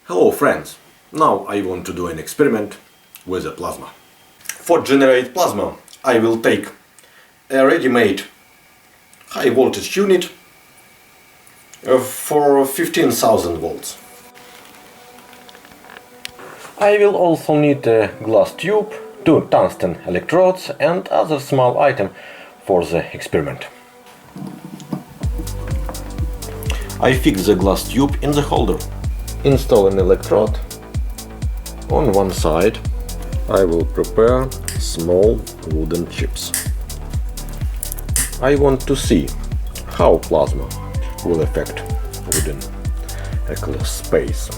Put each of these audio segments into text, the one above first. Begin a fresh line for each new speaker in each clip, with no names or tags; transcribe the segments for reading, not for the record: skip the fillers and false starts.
Hello friends, now I want to do an experiment with a plasma. For generate plasma I will take a ready-made high voltage unit for 15,000 volts. I will also need a glass tube, 2 tungsten electrodes and other small item for the experiment. I fix the glass tube in the holder. Install an electrode. On one side I will prepare small wooden chips. I want to see how plasma will affect wooden enclosed space.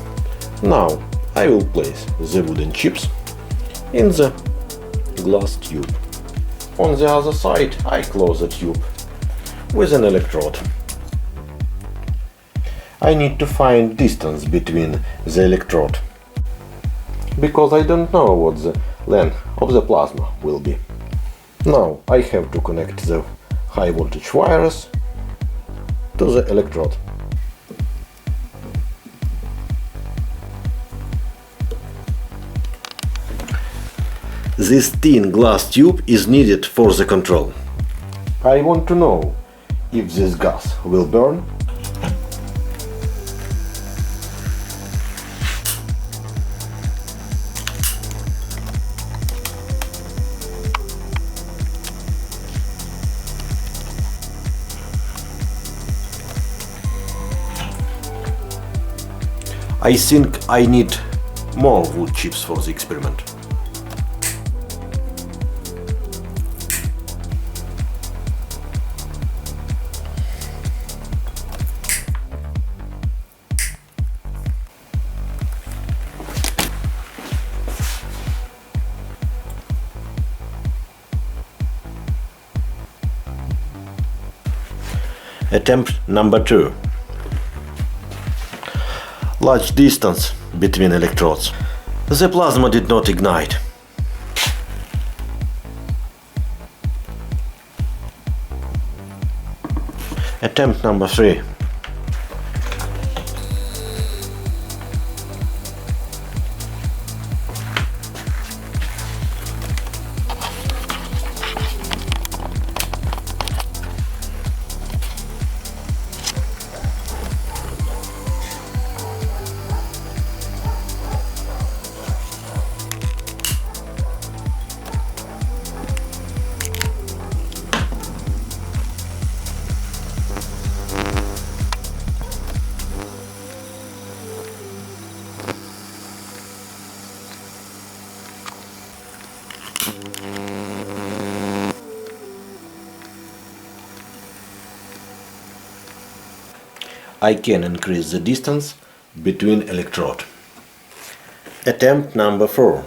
Now I will place the wooden chips in the glass tube. On the other side I close the tube with an electrode. I need to find distance between the electrode, because I don't know what the length of the plasma will be. Now I have to connect the high voltage wires to the electrode. This thin glass tube is needed for the control. I want to know if this gas will burn. I think I need more wood chips for the experiment. Attempt number 2. Large distance between electrodes. The plasma did not ignite. Attempt number 3. I can increase the distance between electrode. Attempt number 4.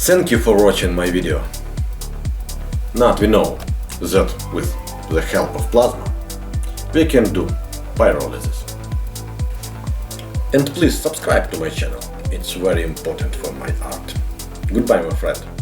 Thank you for watching my video. Now we know that with the help of plasma we can do pyrolysis. And please subscribe to my channel, it's very important for my art. Goodbye my friend.